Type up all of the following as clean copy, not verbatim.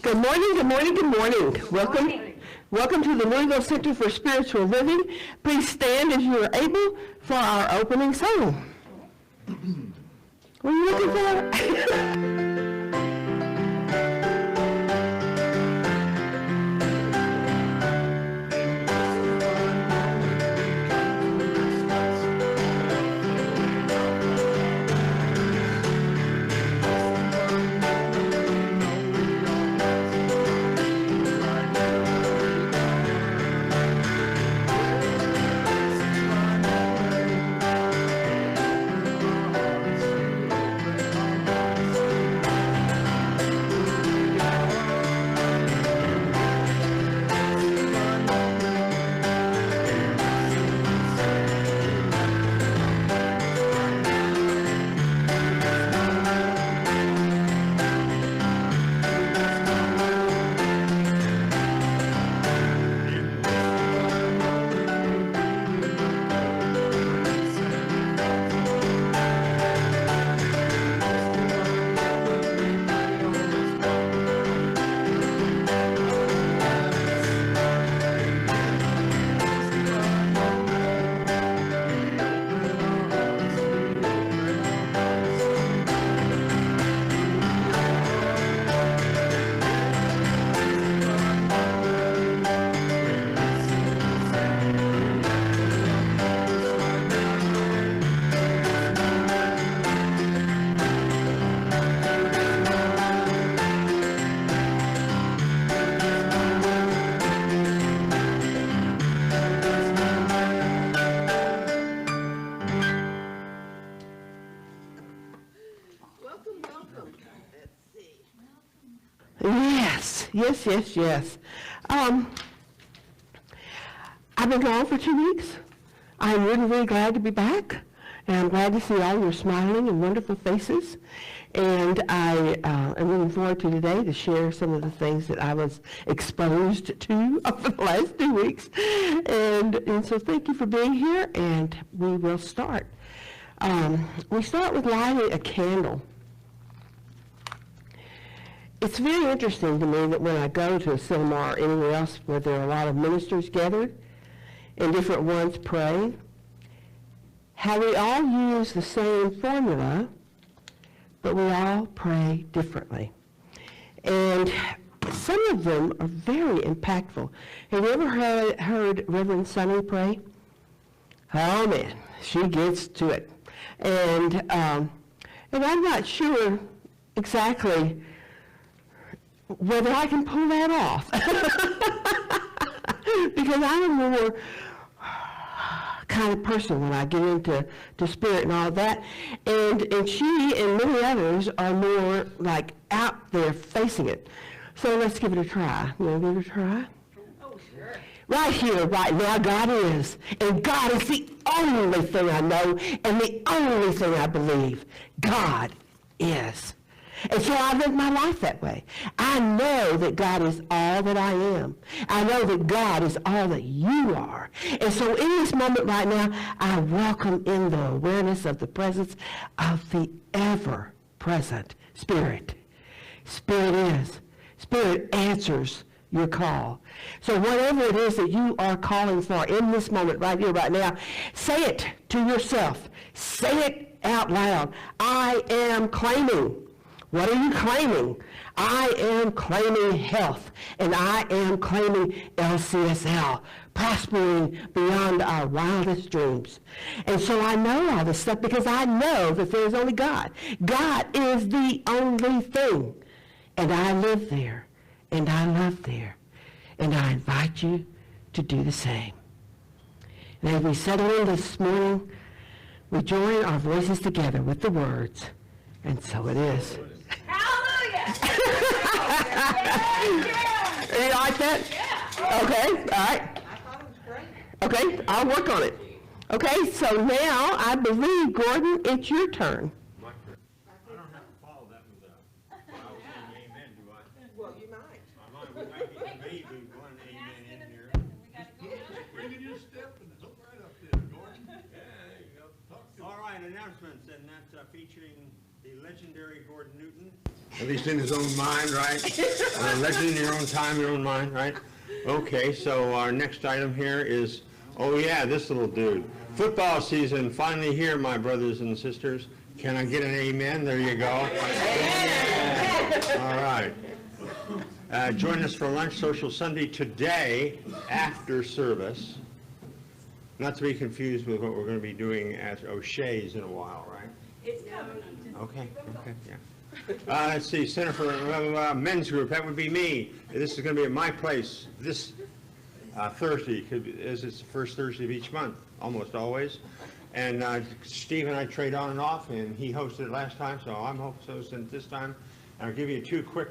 Good morning, good morning, good morning. Welcome to the Louisville Center for Spiritual Living. Please stand as you are able for our opening song. What are you looking for? Yes. I've been gone for 2 weeks. I'm really glad to be back, and I'm glad to see all your smiling and wonderful faces. And I am looking forward to today to share some of the things that I was exposed to over the last 2 weeks. And so thank you for being here, and we will start. We start with lighting a candle. It's very interesting to me that when I go to Asilomar or anywhere else where there are a lot of ministers gathered and different ones pray, how we all use the same formula, but we all pray differently. And some of them are very impactful. Have you ever heard Reverend Sunny pray? Oh man, she gets to it. And I'm not sure exactly whether I can pull that off. Because I'm a more kind of person when I get into spirit and all that. And she and many others are more like out there facing it. So let's give it a try. You want to give it a try? Oh, sure. Right here, right now, God is. And God is the only thing I know and the only thing I believe. God is. And so I live my life that way. I know that God is all that I am. I know that God is all that you are. And so in this moment right now, I welcome in the awareness of the presence of the ever-present Spirit. Spirit is. Spirit answers your call. So whatever it is that you are calling for in this moment right here, right now, say it to yourself. Say it out loud. I am claiming. What are you claiming? I am claiming health, and I am claiming LCSL, prospering beyond our wildest dreams. And so I know all this stuff because I know that there is only God. God is the only thing. And I live there, and I love there. And I invite you to do the same. And as we settle in this morning, we join our voices together with the words, and so it is. Hallelujah! You like that? Yeah. Okay, all right. I thought it was great. Okay, I'll work on it. Okay, so now I believe, Gordon, it's your turn. I don't have to follow that without saying amen, do I? Well, you might. I might, we might get maybe one amen in here. Bring a new step and hook right up there, Gordon. Yeah, there you go. All right, announcements, and that's featuring the legendary Gordon Newton. At least in his own mind, right? Elect in your own time, your own mind, right? Okay, so our next item here is, oh yeah, this little dude. Football season finally here, my brothers and sisters. Can I get an amen? There you go. All right. Join us for lunch social Sunday today after service. Not to be confused with what we're going to be doing at O'Shea's in a while, right? It's coming. Okay, yeah. Let's see, Center for Men's Group, that would be me. This is going to be at my place this Thursday, as it's the first Thursday of each month, almost always. And Steve and I trade on and off, and he hosted it last time, so I'm hosting it this time. And I'll give you two quick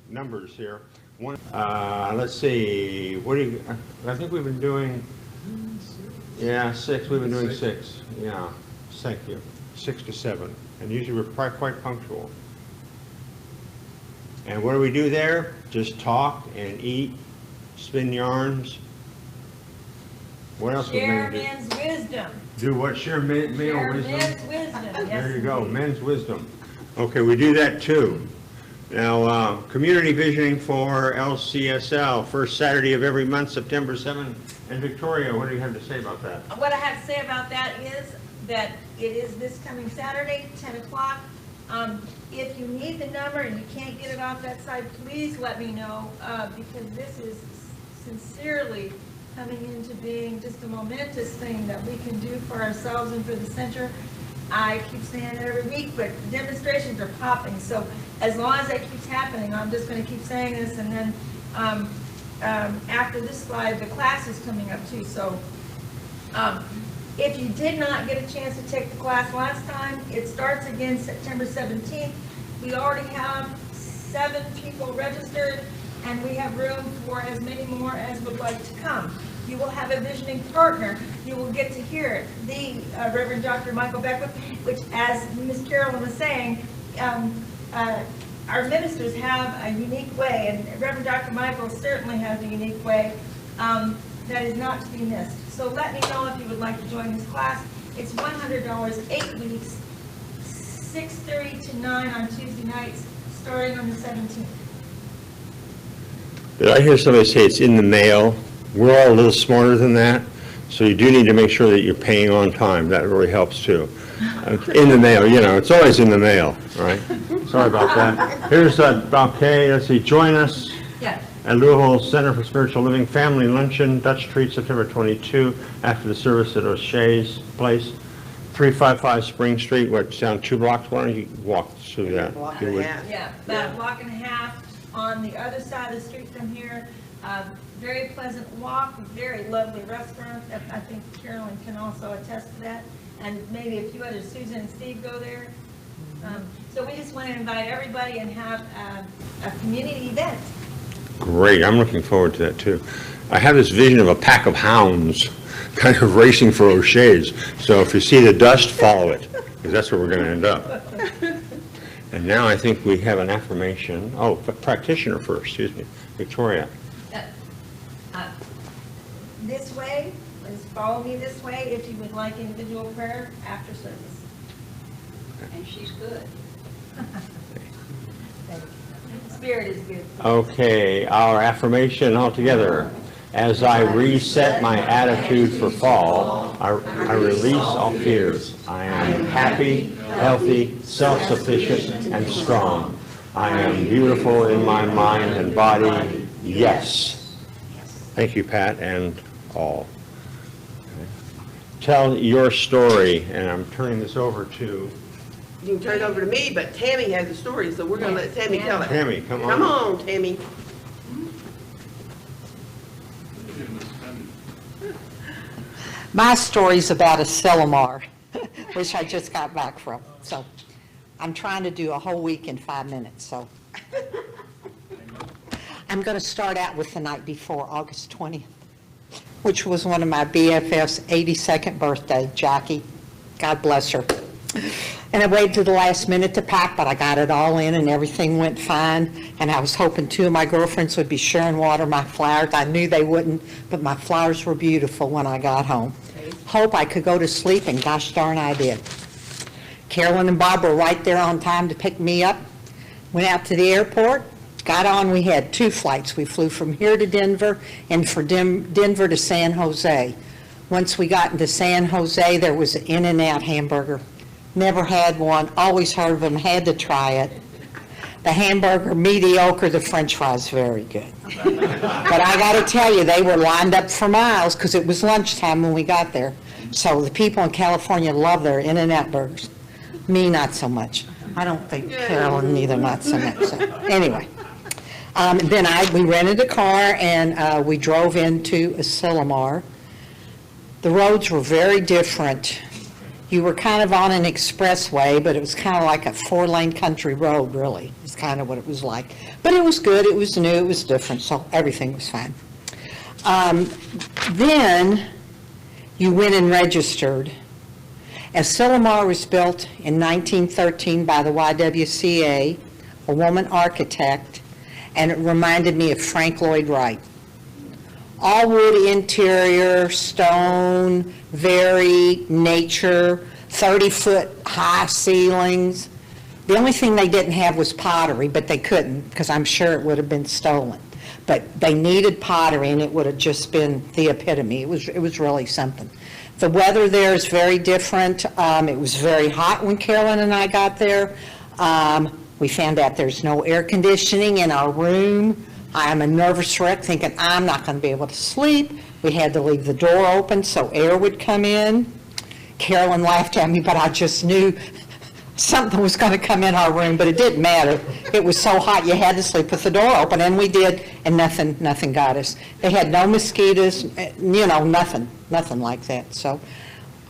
numbers here. One, let's see, what do you, I think we've been doing, yeah, 6, we've been doing 6, yeah, thank you, 6 to 7, and usually we're quite punctual. And what do we do there? Just talk and eat, spin yarns. What else would Share men do? men's wisdom. Do what? Share male Share wisdom? men's wisdom. Yes, There you go, indeed. men's wisdom. Okay, we do that too. Now, community visioning for LCSL, first Saturday of every month, September 7th. And Victoria, what do you have to say about that? What I have to say about that is that it is this coming Saturday, 10 o'clock. If you need the number and you can't get it off that side, please let me know, because this is sincerely coming into being just a momentous thing that we can do for ourselves and for the center. I keep saying it every week, but demonstrations are popping, so as long as that keeps happening, I'm just going to keep saying this, and then after this slide, the class is coming up too, so if you did not get a chance to take the class last time, it starts again September 17th. We already have 7 people registered, and we have room for as many more as would like to come. You will have a visioning partner. You will get to hear it. The Reverend Dr. Michael Beckwith, which, as Ms. Carolyn was saying, our ministers have a unique way, and Reverend Dr. Michael certainly has a unique way that is not to be missed. So let me know if you would like to join this class. It's $100, 8 weeks, 6:30 to 9 on Tuesday nights, starting on the 17th. Did I hear somebody say it's in the mail? We're all a little smarter than that, so you do need to make sure that you're paying on time. That really helps too. In the mail, you know, it's always in the mail, right? Sorry about that. Here's okay, let's see, join us Yes. at Louisville Center for Spiritual Living Family Luncheon, Dutch Treat, September 22, after the service at O'Shea's place, 355 Spring Street, what, down 2 blocks? Why don't you walk through that? Block You and a would. half. Yeah, about a block and a half on the other side of the street from here. Very pleasant walk, very lovely restaurant. I think Carolyn can also attest to that. And maybe a few others, Susan and Steve go there. So we just want to invite everybody and have a community event. Great, I'm looking forward to that too. I have this vision of a pack of hounds kind of racing for O'Shea's. So if you see the dust, follow it, because that's where we're going to end up. And now I think we have an affirmation. Oh, practitioner first, excuse me. Victoria. This way, please follow me this way if you would like individual prayer after service. And she's good. Spirit is good. Okay, our affirmation all together. As I reset my attitude for fall, I release all fears. I am happy, healthy, self-sufficient, and strong. I am beautiful in my mind and body. Yes. Thank you, Pat, and all. Tell your story, and I'm turning this over to You can turn it over to me, but Tammy has a story, so we're going to let Tammy tell it. Tammy. Come on. Come on, Tammy. My story's about Asilomar, which I just got back from. So I'm trying to do a whole week in 5 minutes, so. I'm going to start out with the night before, August 20th, which was one of my BFF's 82nd birthday, Jackie. God bless her. And I waited to the last minute to pack, but I got it all in and everything went fine. And I was hoping 2 of my girlfriends would be sure and water my flowers. I knew they wouldn't, but my flowers were beautiful when I got home. Hope I could go to sleep, and gosh darn I did. Carolyn and Bob were right there on time to pick me up. Went out to the airport, got on, we had 2 flights. We flew from here to Denver and from Denver to San Jose. Once we got into San Jose, there was an In-N-Out hamburger. Never had one, always heard of them, had to try it. The hamburger, mediocre, the french fries, very good. But I got to tell you, they were lined up for miles because it was lunchtime when we got there. So the people in California love their In-N-Out burgers. Me, not so much. I don't think Carolyn neither, not so much. So, anyway. Then we rented a car and we drove into Asilomar. The roads were very different. You were kind of on an expressway, but it was kind of like a 4-lane country road, really. It's kind of what it was like. But it was good, it was new, it was different, so everything was fine. Then you went and registered. Asilomar was built in 1913 by the YWCA, a woman architect, and it reminded me of Frank Lloyd Wright. All wood interior, stone, very nature, 30-foot high ceilings. The only thing they didn't have was pottery, but they couldn't because I'm sure it would have been stolen. But they needed pottery and it would have just been the epitome. It was really something. The weather there is very different. It was very hot when Carolyn and I got there. We found out there's no air conditioning in our room. I'm a nervous wreck thinking I'm not going to be able to sleep. We had to leave the door open so air would come in. Carolyn laughed at me, but I just knew something was going to come in our room, but it didn't matter. It was so hot you had to sleep with the door open, and we did, and nothing got us. They had no mosquitoes, nothing like that. So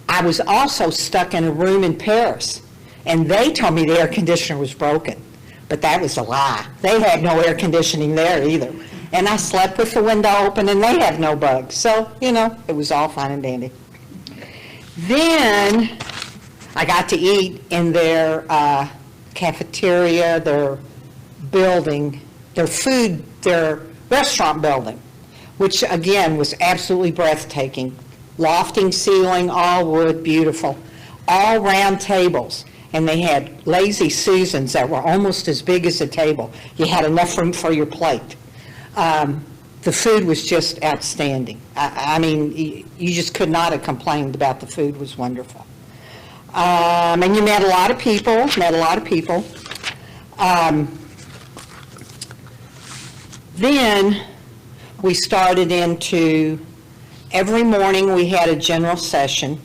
I was also stuck in a room in Paris, and they told me the air conditioner was broken. But that was a lie. They had no air conditioning there either. And I slept with the window open and they had no bugs. So, it was all fine and dandy. Then I got to eat in their cafeteria, their building, their restaurant building, which again was absolutely breathtaking. Lofting ceiling, all wood, beautiful. All round tables. And they had lazy Susans that were almost as big as a table. You had enough room for your plate. The food was just outstanding. I mean, you just could not have complained about the food. It was wonderful. And you met a lot of people, Then we started into, every morning we had a general session,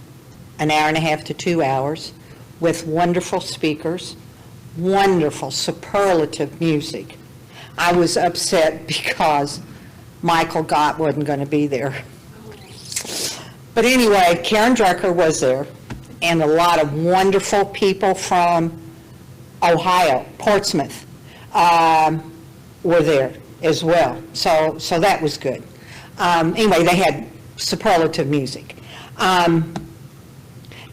an hour and a half to 2 hours, with wonderful speakers, wonderful superlative music. I was upset because Michael Gott wasn't going to be there. But anyway, Karen Drucker was there, and a lot of wonderful people from Ohio, Portsmouth, were there as well. So that was good. Anyway, they had superlative music.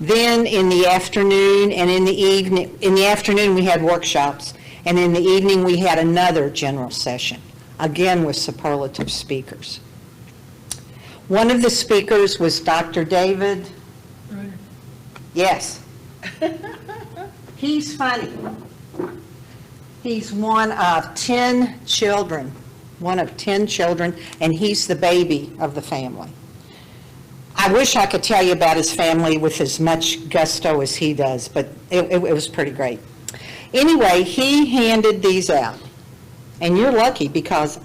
Then in the afternoon and in the afternoon we had workshops, and in the evening we had another general session, again with superlative speakers. One of the speakers was Dr. David. Yes. He's funny. He's one of 10 children, and he's the baby of the family. I wish I could tell you about his family with as much gusto as he does, but it was pretty great. Anyway, he handed these out, and you're lucky because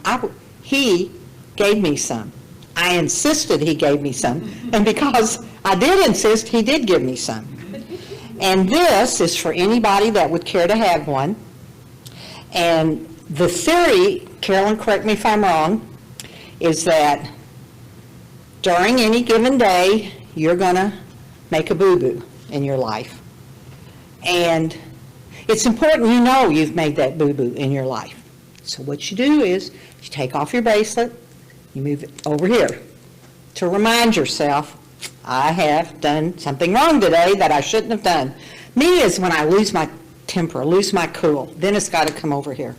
he gave me some. I insisted he gave me some, and because I did insist, he did give me some. And this is for anybody that would care to have one. And the theory, Carolyn, correct me if I'm wrong, is that during any given day, you're going to make a boo-boo in your life. And it's important you know you've made that boo-boo in your life. So what you do is you take off your bracelet, you move it over here to remind yourself, I have done something wrong today that I shouldn't have done. Me is when I lose my temper, lose my cool, then it's got to come over here.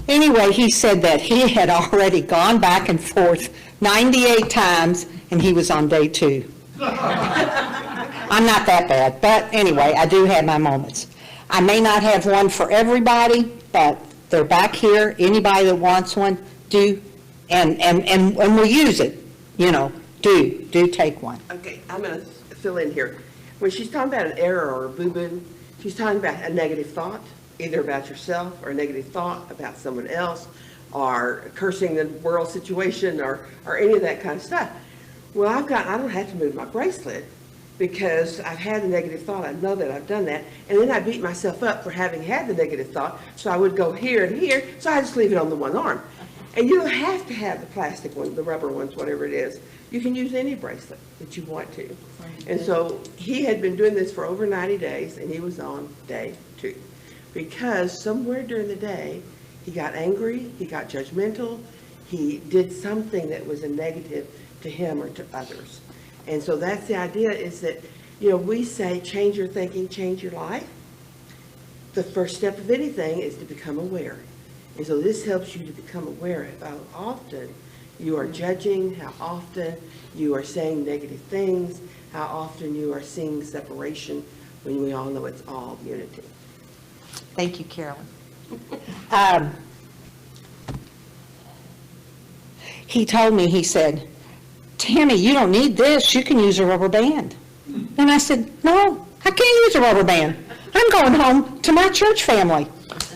Anyway, he said that he had already gone back and forth 98 times, and he was on day 2. I'm not that bad, but anyway, I do have my moments. I may not have one for everybody, but they're back here. Anybody that wants one, do, and we'll use it, do take one. Okay, I'm going to fill in here. When she's talking about an error or a boo-boo, she's talking about a negative thought, either about yourself or a negative thought about someone else, or cursing the world situation, or any of that kind of stuff. Well, I don't have to move my bracelet because I've had a negative thought. I know that I've done that. And then I beat myself up for having had the negative thought. So I would go here and here. So I just leave it on the one arm. And you don't have to have the plastic ones, the rubber ones, whatever it is. You can use any bracelet that you want to. And so he had been doing this for over 90 days, and he was on day 2. Because somewhere during the day, he got angry, he got judgmental, he did something that was a negative to him or to others. And so that's the idea, is that, we say change your thinking, change your life. The first step of anything is to become aware. And so this helps you to become aware of how often you are judging, how often you are saying negative things, how often you are seeing separation, when we all know it's all unity. Thank you, Carolyn. He told me, he said, Tammy, you don't need this. You can use a rubber band. And I said, no, I can't use a rubber band. I'm going home to my church family.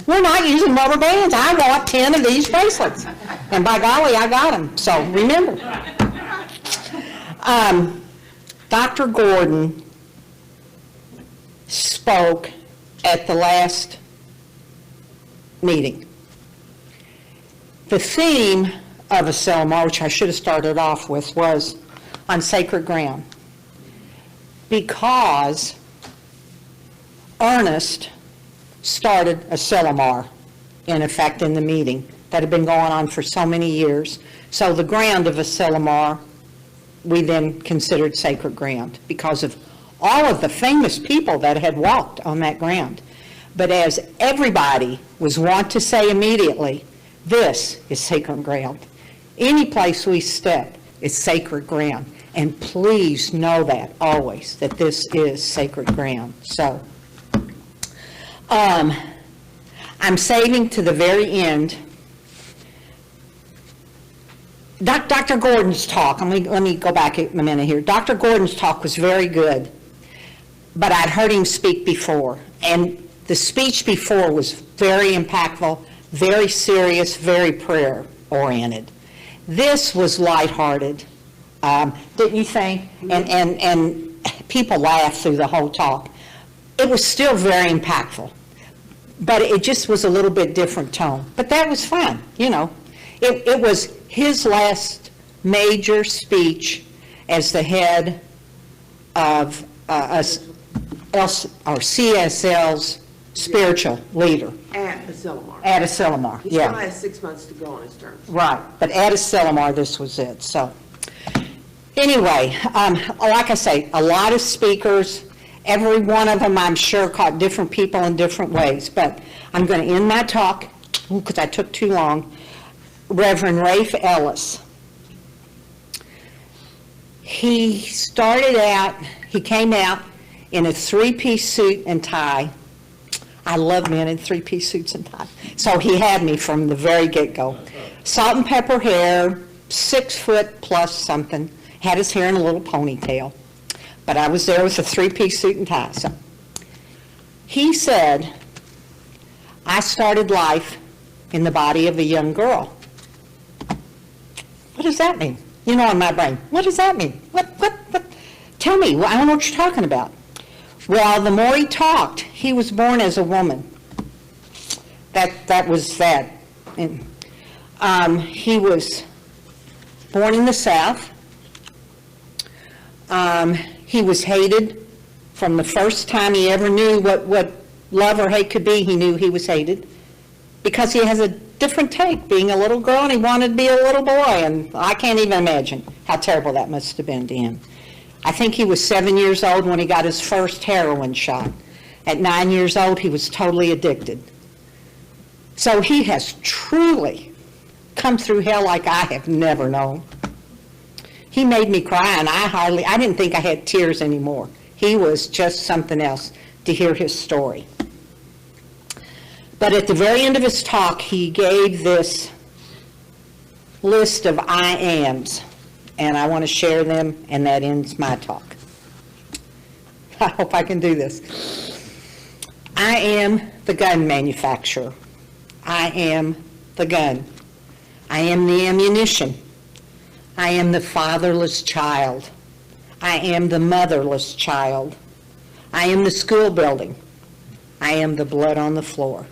We're not using rubber bands. I want 10 of these bracelets. And by golly, I got them. So remember. Dr. Gordon spoke at the last meeting. The theme of Asilomar, which I should have started off with, was on sacred ground. Because Ernest started Asilomar, in effect, in the meeting that had been going on for so many years. So the ground of Asilomar, we then considered sacred ground because of all of the famous people that had walked on that ground. But as everybody was wont to say immediately, this is sacred ground. Any place we step is sacred ground. And please know that always, that this is sacred ground. So, I'm saving to the very end. Dr. Gordon's talk, let me go back a minute here. Dr. Gordon's talk was very good, but I'd heard him speak before. And the speech before was very impactful, very serious, very prayer-oriented. This was lighthearted, didn't you think? And people laughed through the whole talk. It was still very impactful, but it just was a little bit different tone. But that was fine, It was his last major speech as the head of CSL's spiritual leader. At Asilomar. At Asilomar, He yeah. still has 6 months to go on his term. Right, but at Asilomar, this was it. So anyway, like I say, a lot of speakers. Every one of them, I'm sure, caught different people in different ways. But I'm going to end my talk, because I took too long. Reverend Rafe Ellis. He came out in a 3-piece suit and tie. I love men in 3-piece suits and ties. So he had me from the very get-go. Salt and pepper hair, 6 foot plus something, had his hair in a little ponytail. But I was there with a 3-piece suit and tie. So he said, I started life in the body of a young girl. What does that mean? In my brain, what does that mean? What? Tell me, I don't know what you're talking about. Well, the more he talked, he was born as a woman. That was that. And, he was born in the South. He was hated from the first time he ever knew what love or hate could be. He knew he was hated because he has a different take, being a little girl, and he wanted to be a little boy, and I can't even imagine how terrible that must have been to him. I think he was 7 years old when he got his first heroin shot. At 9 years old, he was totally addicted. So he has truly come through hell like I have never known. He made me cry, and I didn't think I had tears anymore. He was just something else to hear his story. But at the very end of his talk, he gave this list of I ams, and I want to share them, and that ends my talk. I hope I can do this. I am the gun manufacturer. I am the gun. I am the ammunition. I am the fatherless child. I am the motherless child. I am the school building. I am the blood on the floor.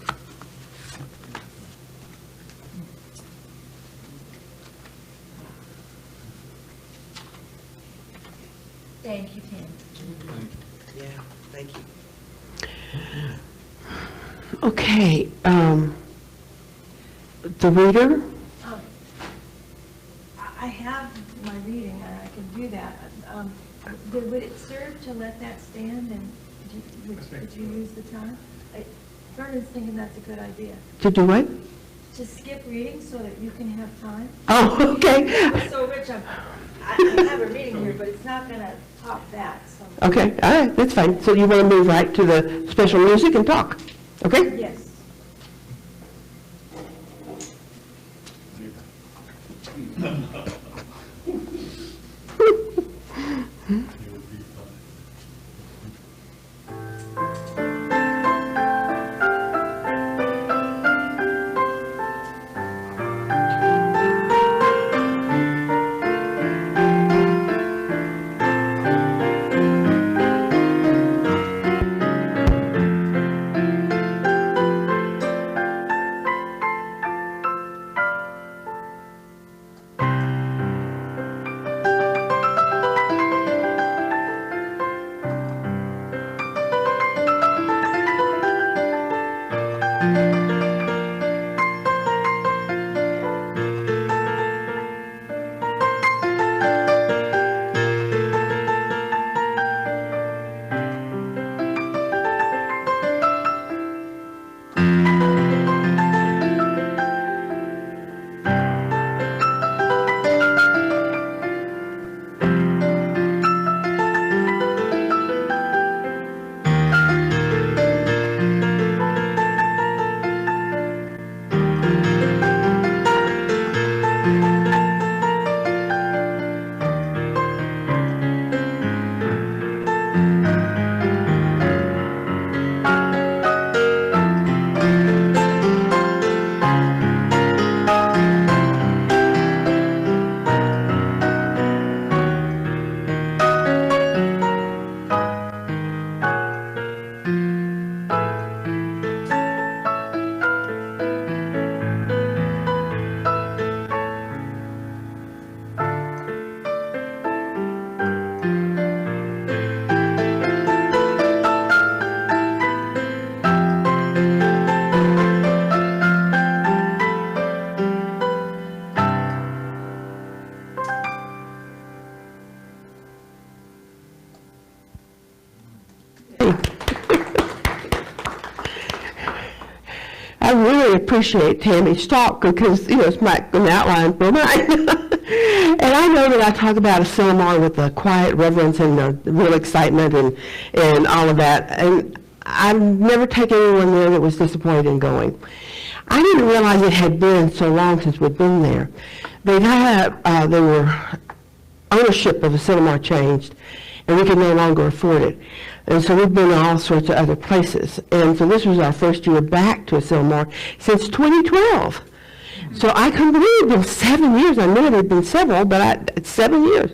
Thank you, Tim. Yeah, thank you. Okay, the reader? I have my reading, and I can do that. Would it serve to let that stand, and would you use the time? Vernon's thinking that's a good idea. To do what? To skip reading so that you can have time. Oh, okay. So, Rich, I have a reading here, but it's not going to top that, so. Okay, all right, that's fine. So you want to move right to the special music and talk, okay? Yes. I really appreciate Tammy's talk because, it's an outline for mine. And I know that I talk about Asilomar with the quiet reverence and the real excitement and all of that. And I've never taken anyone there that was disappointed in going. I didn't realize it had been so long since we'd been there. They were ownership of Asilomar changed, and we could no longer afford it. And so we've been to all sorts of other places. And so this was our first year back to Asilomar since 2012. So I couldn't believe it had been 7 years. I knew it had been several, but it's 7 years.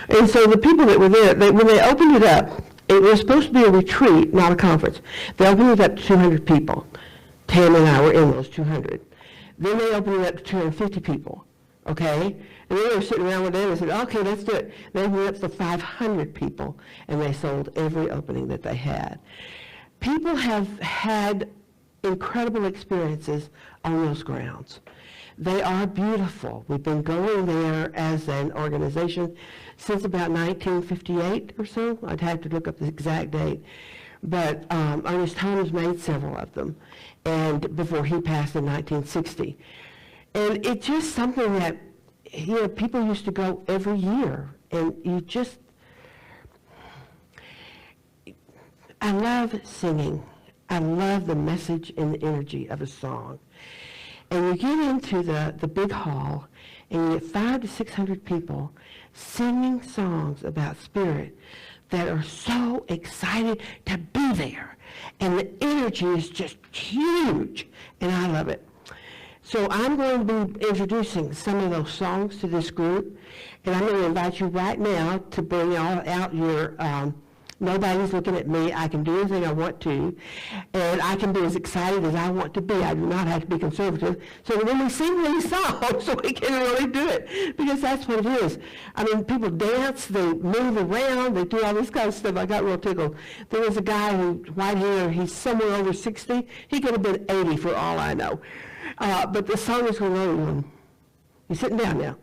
And so the people that were there, when they opened it up, it was supposed to be a retreat, not a conference. They opened it up to 200 people. Tam and I were in those 200. Then they opened it up to 250 people, okay? And then they were sitting around one day and they said, okay, let's do it. They opened it up for 500 people, and they sold every opening that they had. People have had incredible experiences on those grounds. They are beautiful. We've been going there as an organization since about 1958 or so. I'd have to look up the exact date. But Ernest Holmes made several of them, and before he passed in 1960. And it's just something that, people used to go every year, and I love singing. I love the message and the energy of a song. And you get into the big hall, and you get 500 to 600 people singing songs about spirit that are so excited to be there. And the energy is just huge, and I love it. So I'm going to be introducing some of those songs to this group, and I'm going to invite you right now to bring out your, nobody's looking at me, I can do anything I want to, and I can be as excited as I want to be. I do not have to be conservative. So when we sing these songs, we can really do it, because that's what it is. I mean, people dance, they move around, they do all this kind of stuff. I got real tickled. There was a guy who, white hair, he's somewhere over 60. He could have been 80 for all I know. But the song is going on. He's sitting down now.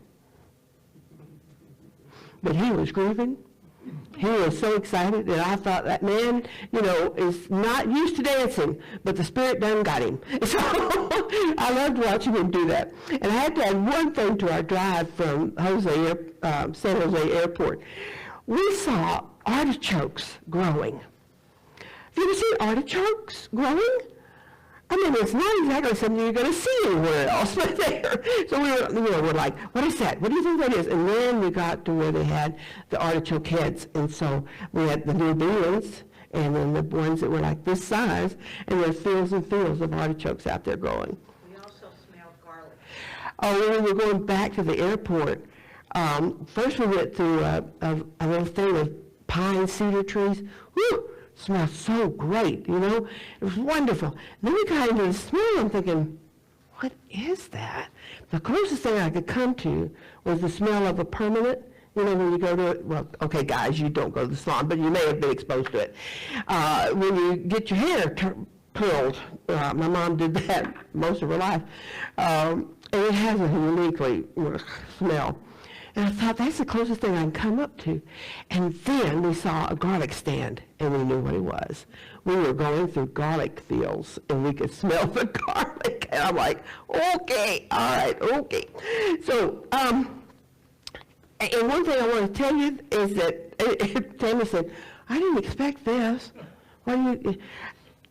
But he was grooving. He was so excited that I thought that man, is not used to dancing, but the Spirit done got him. So I loved watching him do that. And I had to add one thing to our drive from San Jose Airport. We saw artichokes growing. Have you ever seen artichokes growing? I mean, it's not exactly something you're going to see anywhere else but there. So we're like, what is that? What do you think that is? And then we got to where they had the artichoke heads. And so we had the new beans, and then the ones that were like this size, and there's fields and fields of artichokes out there growing. We also smelled garlic. Oh, when we were going back to the airport, first we went through a little thing of pine cedar trees. Whew! Smelled so great, it was wonderful. And then we got into the smell, and I'm thinking, what is that? The closest thing I could come to was the smell of a permanent, when you go to it. Well, okay, guys, you don't go to the salon, but you may have been exposed to it. When you get your hair curled, my mom did that most of her life, and it has a uniquely smell. And I thought, that's the closest thing I can come up to. And then we saw a garlic stand, and we knew what it was. We were going through garlic fields, and we could smell the garlic. And I'm like, okay, all right, okay. So, and one thing I want to tell you is that Tammy said, I didn't expect this.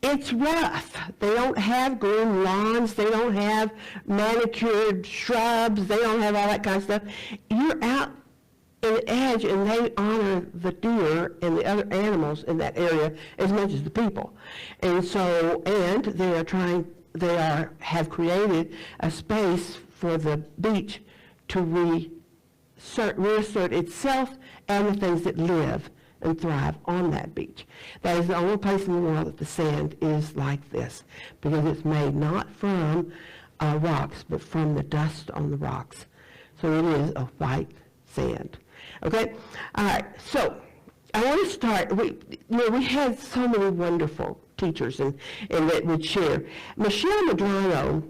It's rough. They don't have green lawns. They don't have manicured shrubs. They don't have all that kind of stuff. You're out in the edge, and they honor the deer and the other animals in that area as much as the people. And so, and they have created a space for the beach to reassert itself and the things that live and thrive on that beach. That is the only place in the world that the sand is like this, because it's made not from rocks, but from the dust on the rocks. So it is a white sand. Okay? All right. So I want to start. We had so many wonderful teachers and that would share. Michelle Madrano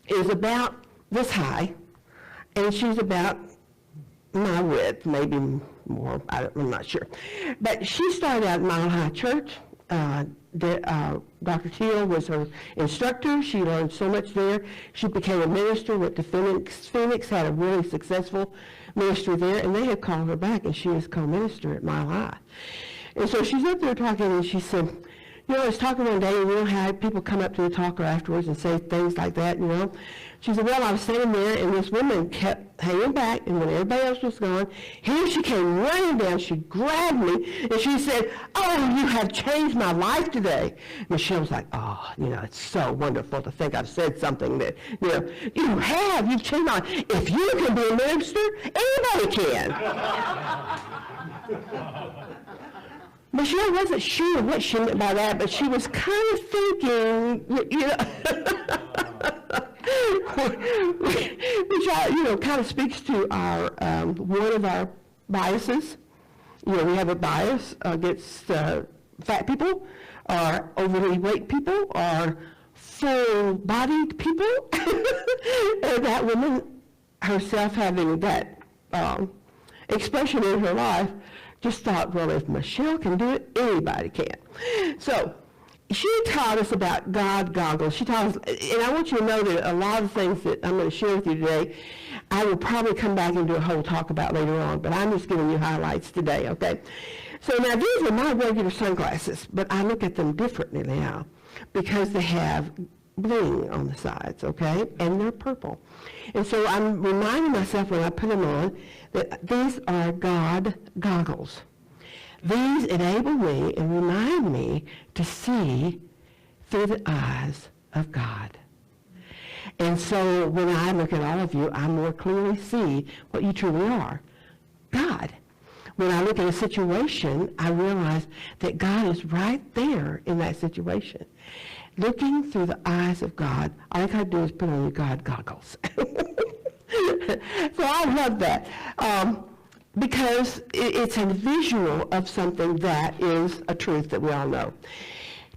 is about this high, and she's about my width, maybe more, I'm not sure. But she started out at Mile High Church. Dr. Teal was her instructor. She learned so much there. She became a minister, went to Phoenix, had a really successful ministry there, and they had called her back, and she was co-minister at Mile High. And so she's up there talking, and she said, I was talking one day, and how people come up to the talker afterwards and say things like that, She said, well, I was standing there, and this woman kept hanging back, and when everybody else was gone, here she came running down. She grabbed me, and she said, oh, you have changed my life today. Michelle was like, oh, it's so wonderful to think I've said something that, you've changed my life. If you can be a minister, anybody can. Michelle wasn't sure what she meant by that, but she was kind of thinking, which kind of speaks to our one of our biases. We have a bias against fat people, or overly weight people, or full-bodied people. And that woman herself, having that expression in her life, just thought, well, if Michelle can do it, anybody can. So she taught us about God goggles. She taught us, and I want you to know that a lot of things that I'm going to share with you today, I will probably come back and do a whole talk about later on, but I'm just giving you highlights today, okay? So now these are my regular sunglasses, but I look at them differently now. because they have bling on the sides, okay? And they're purple. And so I'm reminding myself when I put them on that these are God goggles. These enable me and remind me to see through the eyes of God. And so when I look at all of you, I more clearly see what you truly are, God. When I look at a situation, I realize that God is right there in that situation. Looking through the eyes of God, all I got to do is put on your God goggles. So I love that. Because it's a visual of something that is a truth that we all know.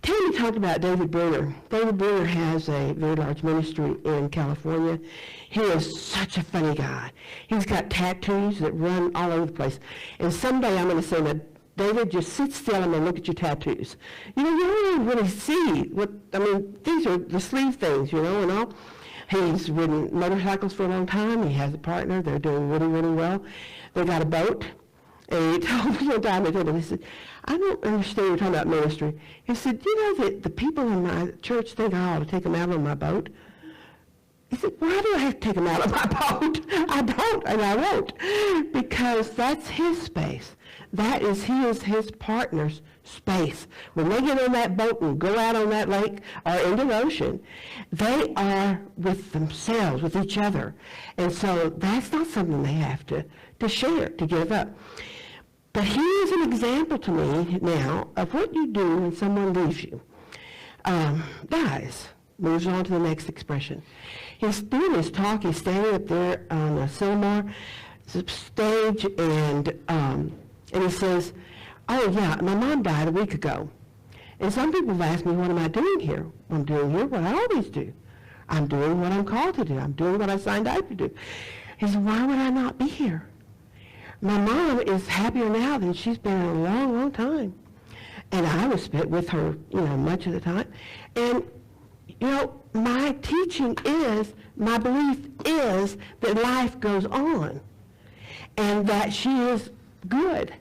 Tammy talked about David Bruner. David Bruner has a very large ministry in California. He is such a funny guy. He's got tattoos that run all over the place. And someday I'm going to say, now, David, just sit still and look at your tattoos. You know, you don't even really see what, I mean, these are the sleeve things, you know, and all. He's ridden motorcycles for a long time. He has a partner. They're doing really, really well. They got a boat. And he told me one time, he said, I don't understand you're talking about ministry. He said, you know that the people in my church think I ought to take them out on my boat? He said, why do I have to take them out on my boat? I don't, and I won't. Because that's his space. That is his partner's space. When they get on that boat and go out on that lake or into the ocean, they are with themselves, with each other. And so that's not something they have to share, to give up. But he is an example to me now of what you do when someone leaves you. Dies. Moves on to the next expression. He's doing his talk. He's standing up there on Asilomar stage, and he says, oh, yeah, my mom died a week ago. And some people have asked me, what am I doing here? I'm doing here what I always do. I'm doing what I'm called to do. I'm doing what I signed out to do. He said, why would I not be here? My mom is happier now than she's been in a long, long time. And I was with her, you know, much of the time. And, you know, my teaching is, my belief is that life goes on and that she is good.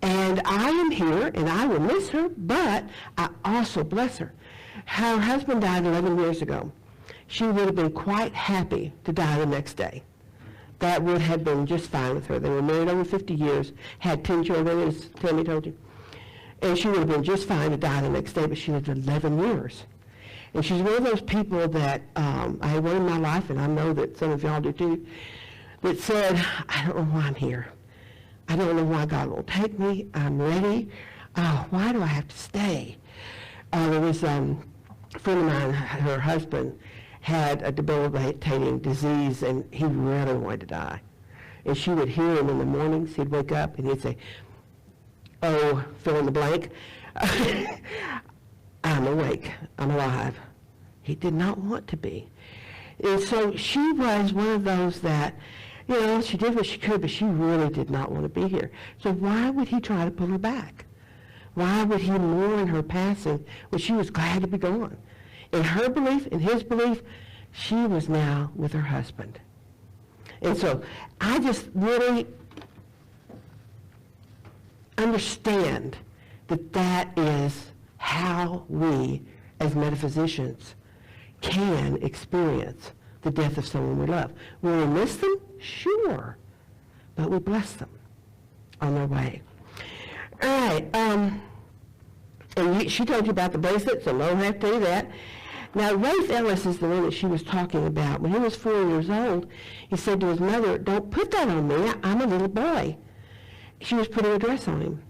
And I am here, and I will miss her, but I also bless her. Her husband died 11 years ago. She would have been quite happy to die the next day. That would have been just fine with her. They were married over 50 years, had 10 children, as Tammy told you. And she would have been just fine to die the next day, but she lived 11 years. And she's one of those people that, I had one in my life, and I know that some of y'all do too, that said, I don't know why I'm here. I don't know why God will take me. I'm ready. Why do I have to stay? There was a friend of mine, her husband, had a debilitating disease, and he really wanted to die. And she would hear him in the mornings. He'd wake up, and he'd say, oh, fill in the blank. I'm awake. I'm alive. He did not want to be. And so she was one of those that, you know, she did what she could, but she really did not want to be here. So why would he try to pull her back? Why would he mourn her passing when she was glad to be gone? In her belief, in his belief, she was now with her husband. And so I just really understand that that is how we, as metaphysicians, can experience the death of someone we love. Will we miss them? Sure. But we bless them on their way. All right. And she told you about the bracelet, so I don't have to tell you that. Now, Rafe Ellis is the one that she was talking about. When he was 4 years old, he said to his mother, don't put that on me. I'm a little boy. She was putting a dress on him.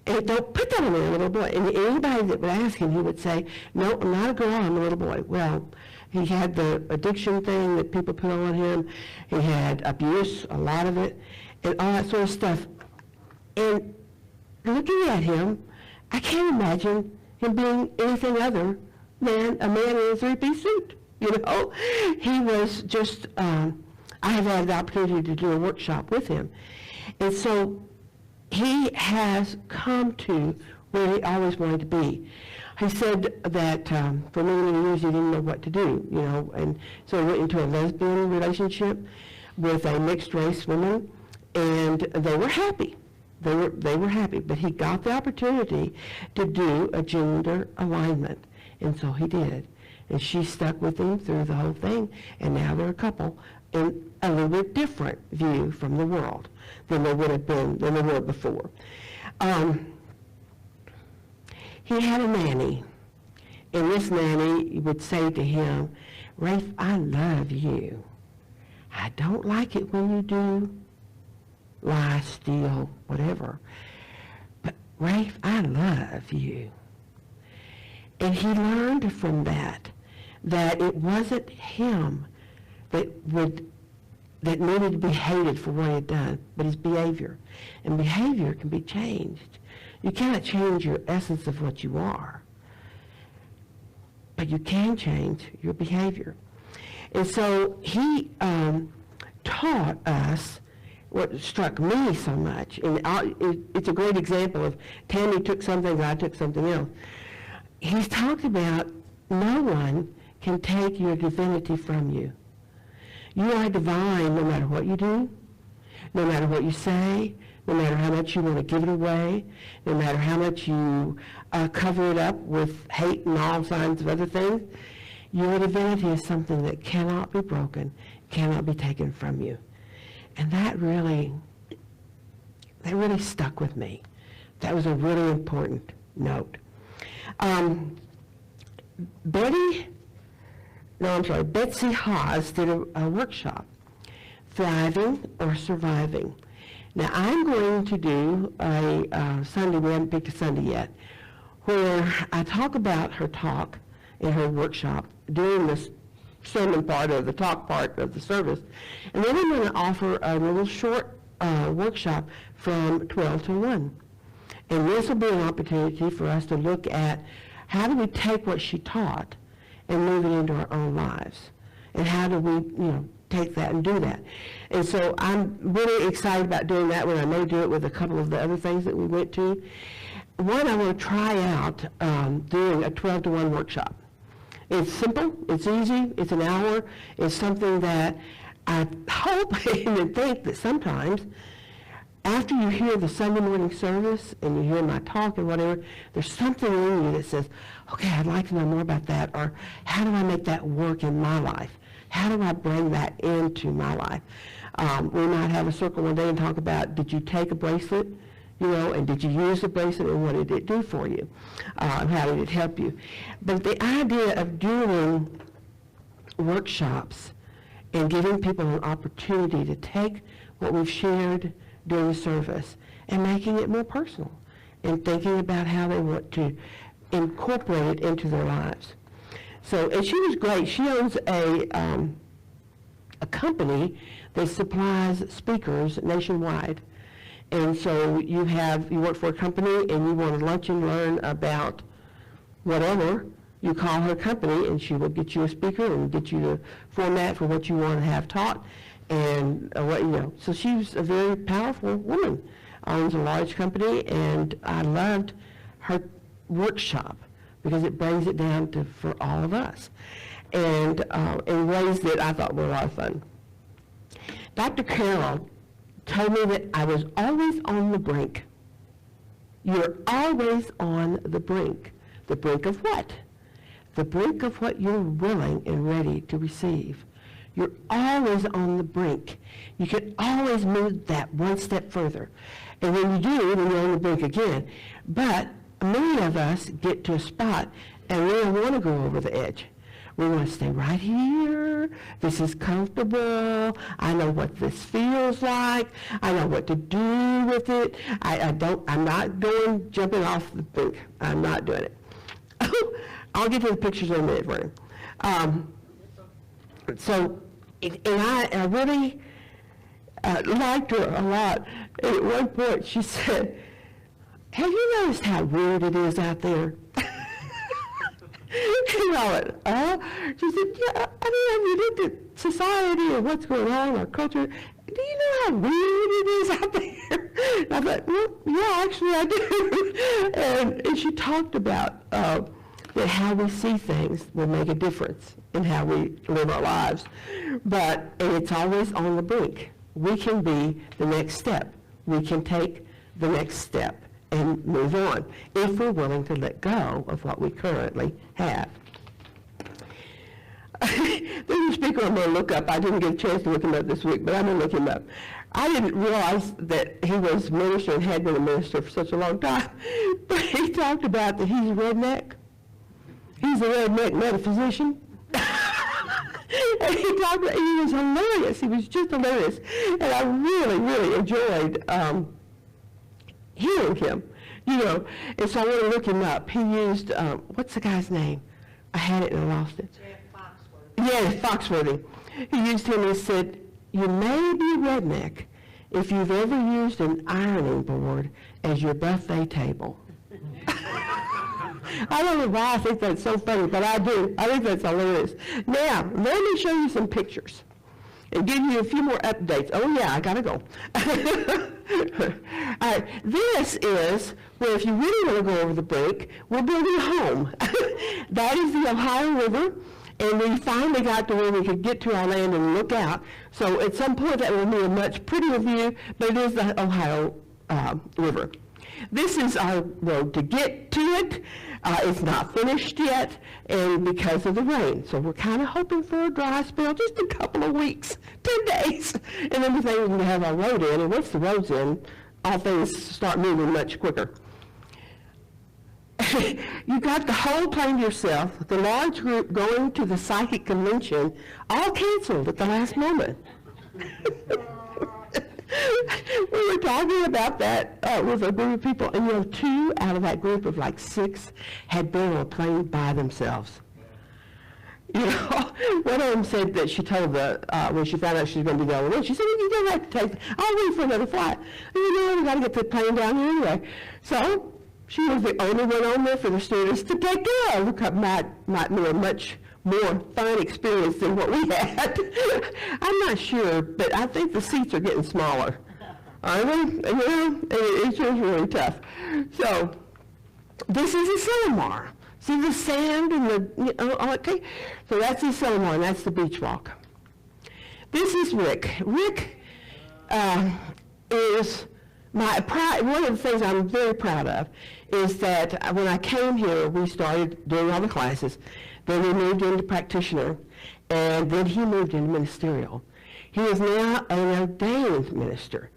And don't put that on me, I'm a little boy. And anybody that would ask him, he would say, no, I'm not a girl, I'm a little boy. Well, he had the addiction thing that people put on him. He had abuse, a lot of it, and all that sort of stuff. And looking at him, I can't imagine him being anything other than a man in a three-piece suit. You know, he was just, I have had the opportunity to do a workshop with him. And so he has come to where he always wanted to be. He said that for many, many years he didn't know what to do, you know, and so he went into a lesbian relationship with a mixed-race woman, and they were happy. They were happy, but he got the opportunity to do a gender alignment, and so he did. And she stuck with him through the whole thing, and now they're a couple in a little bit different view from the world than they would have been, than they were before. He had a nanny, and this nanny would say to him, Rafe, I love you. I don't like it when you do lie, steal, whatever. But Rafe, I love you. And he learned from that it wasn't him that needed to be hated for what he had done, but his behavior. And behavior can be changed. You cannot change your essence of what you are, but you can change your behavior. And so he taught us what struck me so much, and it's a great example of Tammy took something, I took something else. He's talked about no one can take your divinity from you. You are divine no matter what you do, no matter what you say, no matter how much you want to give it away, no matter how much you cover it up with hate and all kinds of other things. Your divinity is something that cannot be broken, cannot be taken from you. And that really stuck with me. That was a really important note. Betsy Haas did a workshop, Thriving or Surviving. Now, I'm going to do a Sunday, we haven't picked a Sunday yet, where I talk about her talk in her workshop during this sermon part of the talk part of the service. And then I'm going to offer a little short workshop from 12 to 1. And this will be an opportunity for us to look at how do we take what she taught and move it into our own lives. And how do we, take that and do that. And so I'm really excited about doing that one. I may do it with a couple of the other things that we went to. One, I want to try out doing a 12 to 1 workshop. It's simple, it's easy, it's an hour, it's something that I hope and think that sometimes after you hear the Sunday morning service and you hear my talk and whatever, there's something in you that says, okay, I'd like to know more about that, or how do I make that work in my life? How do I bring that into my life? We might have a circle one day and talk about, did you take a bracelet? And did you use the bracelet, and what did it do for you? How did it help you? But the idea of doing workshops and giving people an opportunity to take what we've shared during the service and making it more personal and thinking about how they want to incorporate it into their lives. So, and she was great. She owns a company that supplies speakers nationwide. And so you work for a company and you want to lunch and learn about whatever, you call her company and she will get you a speaker and get you the format for what you want to have taught. And so she's a very powerful woman, owns a large company, and I loved her workshop because it brings it down for all of us, and in ways that I thought were a lot of fun. Dr. Carol told me that I was always on the brink. You're always on the brink. The brink of what? The brink of what you're willing and ready to receive. You're always on the brink. You can always move that one step further. And when you do, then you're on the brink again. But many of us get to a spot and we don't want to go over the edge. We want to stay right here. This is comfortable. I know what this feels like. I know what to do with it. I'm not jumping off the brink. I'm not doing it. I'll get to the pictures in a minute, Vernon. I really liked her a lot. And at one point she said, have you noticed how weird it is out there? And I went, She said, yeah, you look at society and what's going on in our culture. Do you know how weird it is out there? And I thought, well, yeah, actually I do. And she talked about that how we see things will make a difference in how we live our lives. And it's always on the brink. We can be the next step. We can take the next step and move on, if we're willing to let go of what we currently have. There's a speaker I'm going to look up. I didn't get a chance to look him up this week, but I'm going to look him up. I didn't realize that he was minister and had been a minister for such a long time, but he talked about that he's a redneck. He's a redneck metaphysician. And he talked about, he was hilarious. He was just hilarious. And I really, really enjoyed hearing him, you know. And so I want to look him up. He used, what's the guy's name? I had it and I lost it. Yeah, Foxworthy. He used him and said, you may be a redneck if you've ever used an ironing board as your buffet table. I don't know why I think that's so funny, but I do. I think that's hilarious. Now, let me show you some pictures and give you a few more updates. Oh, yeah, I got to go. All right, this is where if you really want to go over the brink, we're building a home. That is the Ohio River. And we finally got to where we could get to our land and look out. So at some point that will be a much prettier view, but it is the Ohio River. This is our road to get to it. It's not finished yet, and because of the rain. So we're kind of hoping for a dry spell, just a couple of weeks, 10 days, and then we think we can have our road in. And once the road's in, all things start moving much quicker. You got the whole plane to yourself, the large group going to the psychic convention, all canceled at the last moment. We were talking about that with a group of people, and you know, 2 out of that group of like 6 had been on a plane by themselves. You know, one of them said that she told when she found out she was going to be going in, she said, you don't have to take, I'll wait for another flight. And you know, we got to get the plane down here anyway. So she was the only one on there for the students to take care of. It might be a much more fun experience than what we had. I'm not sure, but I think the seats are getting smaller. Are they? You know, it's just really tough. So this is Asilomar. See the sand and the, okay? So that's Asilomar, and that's the beach walk. This is Rick. Rick is my pride. One of the things I'm very proud of is that when I came here, we started doing all the classes. Then we moved into practitioner, and then he moved into ministerial. He is now an ordained minister.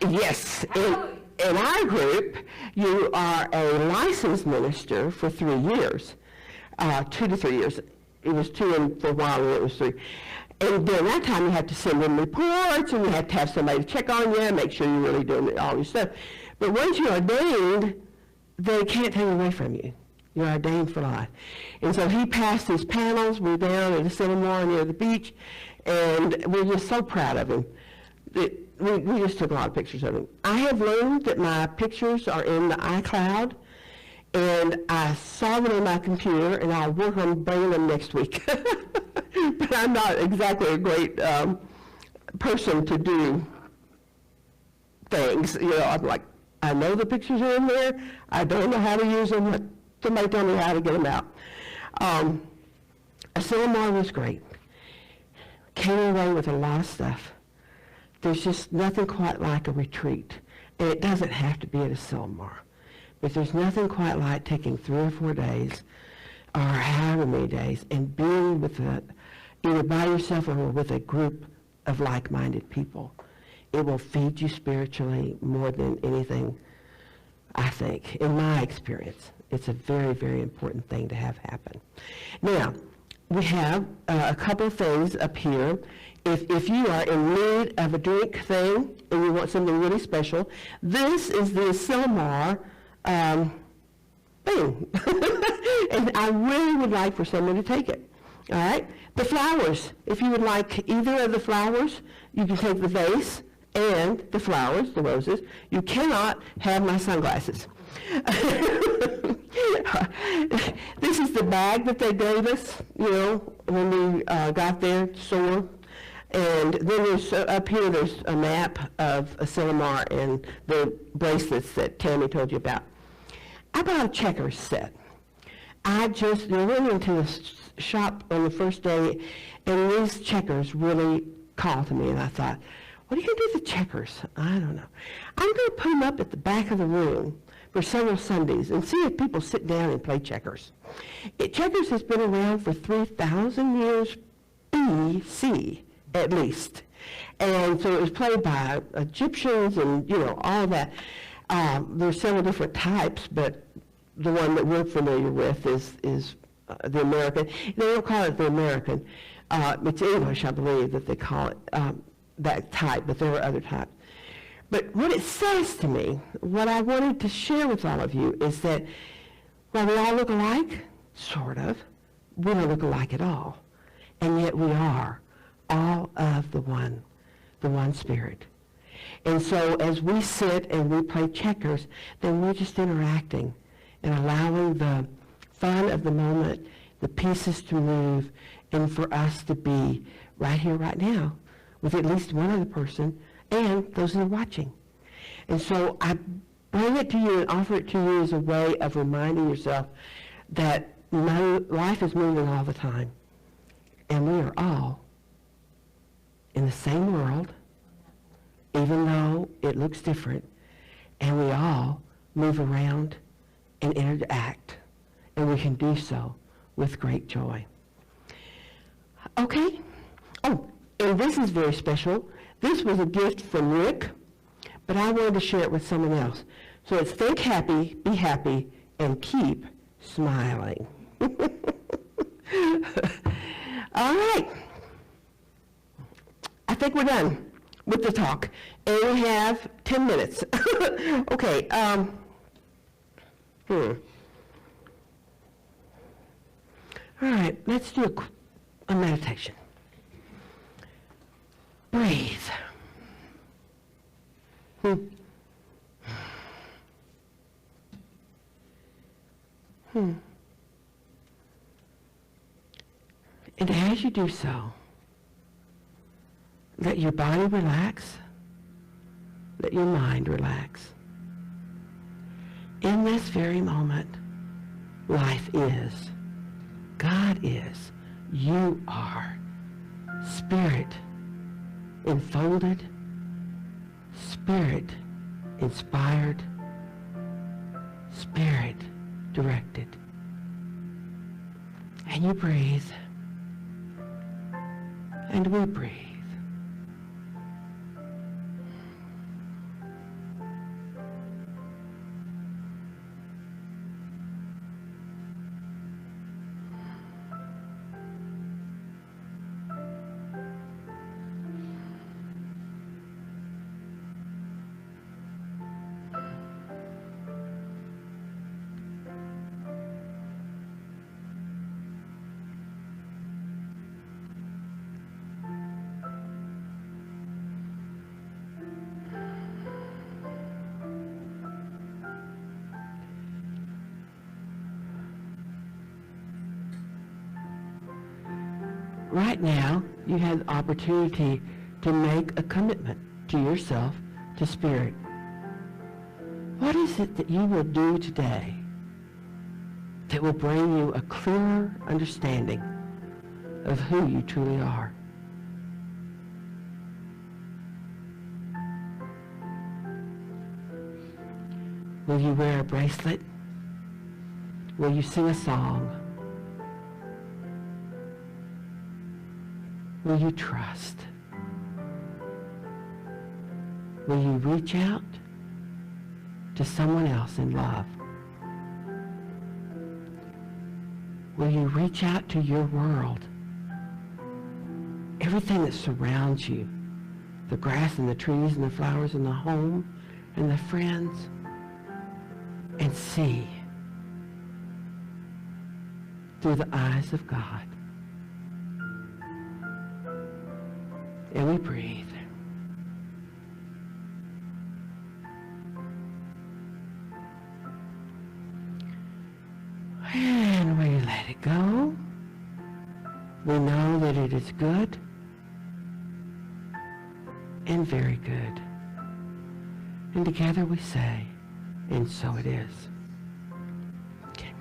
Yes. In our group, you are a licensed minister for 3 years, 2 to 3 years. It was 2 and for a while, and it was 3. And during that time, you have to send in reports, and you have to have somebody to check on you, make sure you're really doing all your stuff. But once you're ordained, they can't take it away from you. You're ordained for life. And so he passed his panels. We're down at Asilomar near the beach, and we're just so proud of him. We just took a lot of pictures of him. I have learned that my pictures are in the iCloud, and I saw them on my computer, and I'll work on bringing them next week. But I'm not exactly a great person to do things. You know, I'm like, I know the pictures are in there. I don't know how to use them. But somebody tell me how to get them out. Asilomar was great. Came away with a lot of stuff. There's just nothing quite like a retreat. And it doesn't have to be at Asilomar. But there's nothing quite like taking 3 or 4 days, or however many days, and being with either by yourself or with a group of like-minded people. It will feed you spiritually more than anything, I think, in my experience. It's a very, very important thing to have happen. Now, we have a couple of things up here. If you are in need of a drink thing and you want something really special, this is the Asilomar thing. And I really would like for someone to take it. All right? The flowers. If you would like either of the flowers, you can take the vase and the flowers, the roses. You cannot have my sunglasses. This is the bag that they gave us, you know, when we got there, sore. And then there's up here, there's a map of Asilomar and the bracelets that Tammy told you about. I bought a checkers set. I just went into the shop on the first day, and these checkers really called to me, and I thought, what are you going to do with the checkers? I don't know. I'm going to put them up at the back of the room for several Sundays and see if people sit down and play checkers. Checkers has been around for 3,000 years BC, at least. And so it was played by Egyptians and, you know, all that. There's several different types, but the one that we're familiar with is the American. They don't call it the American. It's English, I believe, that they call it that type, but there are other types. But what it says to me, what I wanted to share with all of you, is that while we all look alike, sort of, we don't look alike at all. And yet we are all of the one Spirit. And so as we sit and we play checkers, then we're just interacting and allowing the fun of the moment, the pieces to move, and for us to be right here, right now, with at least one other person and those that are watching. And so I bring it to you and offer it to you as a way of reminding yourself that life is moving all the time. And we are all in the same world, even though it looks different, and we all move around and interact, and we can do so with great joy. Okay? Oh, and this is very special. This was a gift from Rick, but I wanted to share it with someone else. So it's think happy, be happy, and keep smiling. All right. I think we're done with the talk. And we have 10 minutes. Okay. All right, let's do a meditation. Breathe. And as you do so, let your body relax, let your mind relax. In this very moment, life is, God is, you are, Spirit enfolded, Spirit inspired, Spirit directed. And you breathe, and we breathe. Right now, you have the opportunity to make a commitment to yourself, to Spirit. What is it that you will do today that will bring you a clearer understanding of who you truly are? Will you wear a bracelet? Will you sing a song? Will you trust? Will you reach out to someone else in love? Will you reach out to your world? Everything that surrounds you, the grass and the trees and the flowers and the home and the friends, and see through the eyes of God. And we breathe. And we let it go. We know that it is good and very good. And together we say, and so it is. Okay.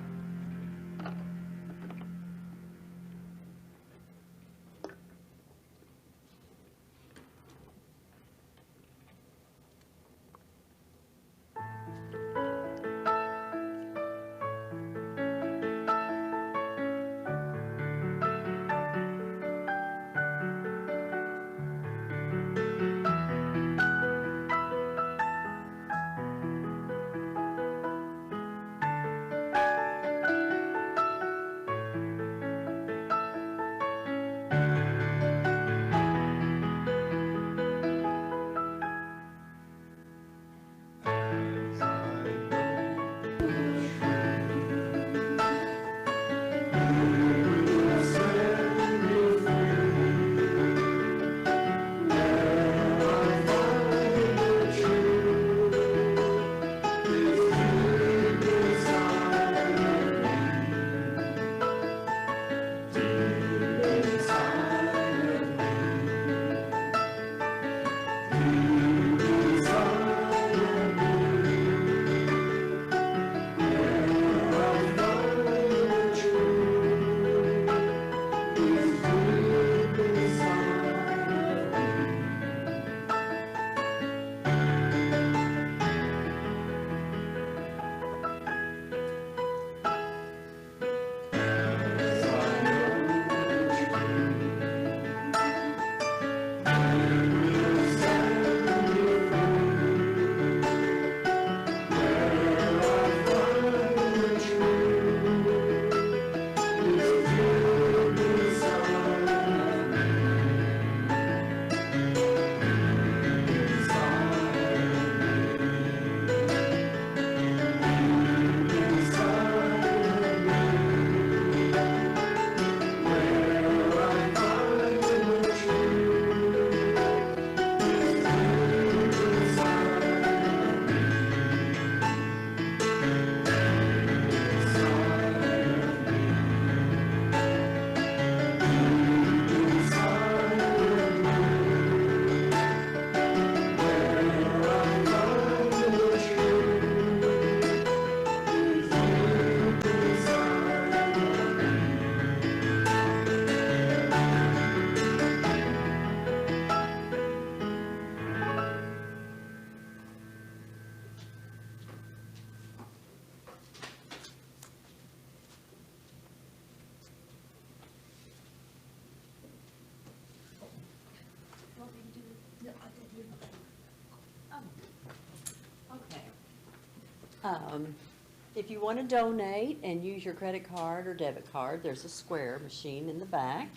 If you want to donate and use your credit card or debit card, there's a square machine in the back.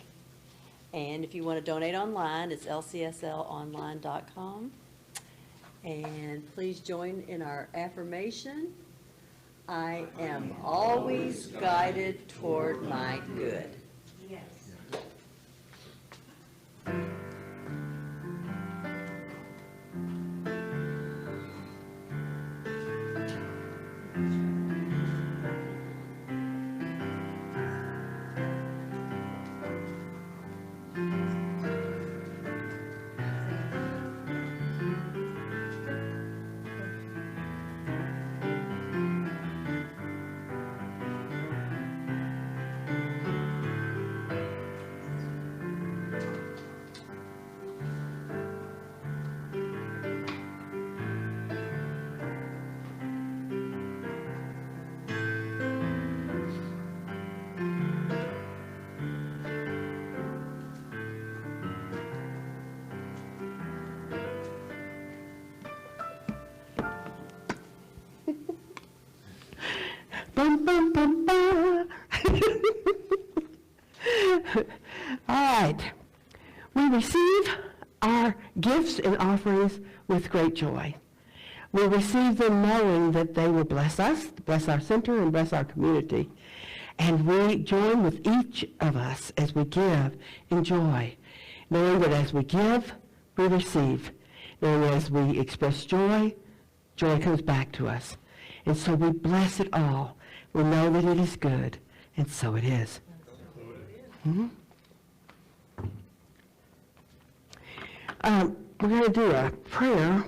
And if you want to donate online, it's lcslonline.com. And please join in our affirmation. I am always guided toward my good. Yes. Bum, bum, bum, bum. All right. We receive our gifts and offerings with great joy. We receive them knowing that they will bless us, bless our center, and bless our community. And we join with each of us as we give in joy, knowing that as we give, we receive. Knowing as we express joy, joy comes back to us. And so we bless it all. We know that it is good, and so it is. Mhm. We're going to do a prayer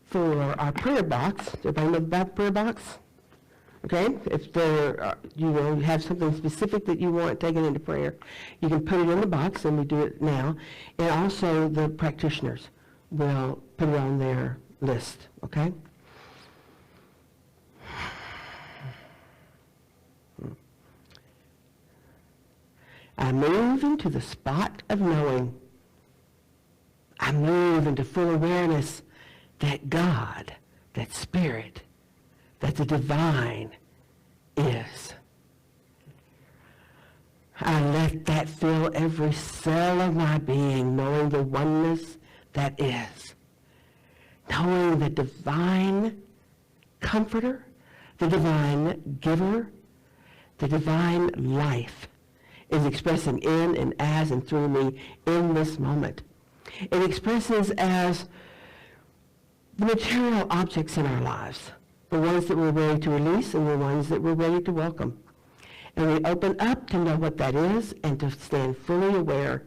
for our prayer box. Everybody know about the prayer box? Okay? If there, you have something specific that you want taken into prayer, you can put it in the box, and we do it now. And also the practitioners will put it on their list, okay? I move into the spot of knowing. I move into full awareness that God, that Spirit, that the divine is. I let that fill every cell of my being, knowing the oneness that is. Knowing the divine comforter, the divine giver, the divine life is expressing in and as and through me in this moment. It expresses as the material objects in our lives, the ones that we're ready to release and the ones that we're ready to welcome. And we open up to know what that is and to stand fully aware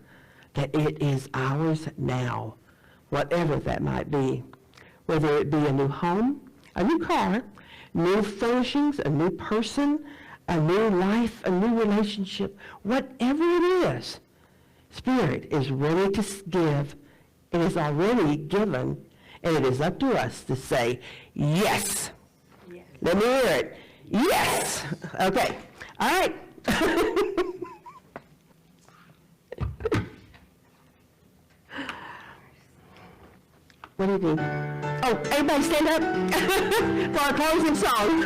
that it is ours now, whatever that might be. Whether it be a new home, a new car, new furnishings, a new person, a new life, a new relationship, whatever it is, Spirit is ready to give. It is already given, and it is up to us to say, yes. Yes. Let me hear it. Yes. Okay. All right. What do you think? Oh, everybody stand up for our closing song.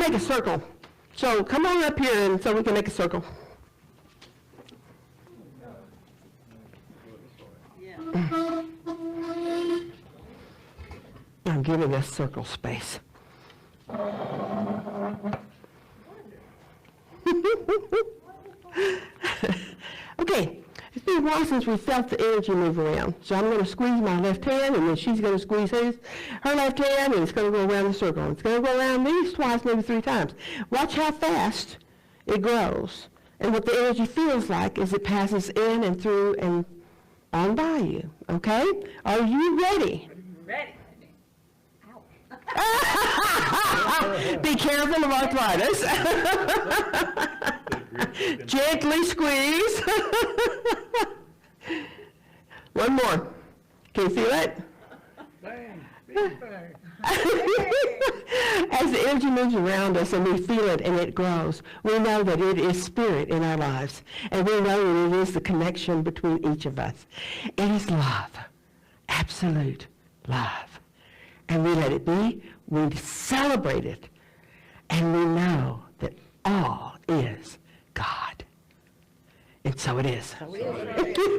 make a circle. So come on up here and so we can make a circle. I'm giving us circle space. Okay, it's been a while since we felt the energy move around. So I'm going to squeeze my left hand, and then she's going to squeeze her left hand, and it's going to go around the circle. It's going to go around maybe twice, maybe 3 times. Watch how fast it grows. And what the energy feels like is it passes in and through and on by you. Okay? Are you ready? Ready. Be careful of arthritis. Gently squeeze. One more. Can you feel it? Bang, big bang. As the energy moves around us and we feel it and it grows, we know that it is spirit in our lives. And we know that it is the connection between each of us. It is love. Absolute love. And we let it be. We celebrate it. And we know that all is God. And so it is. So it is.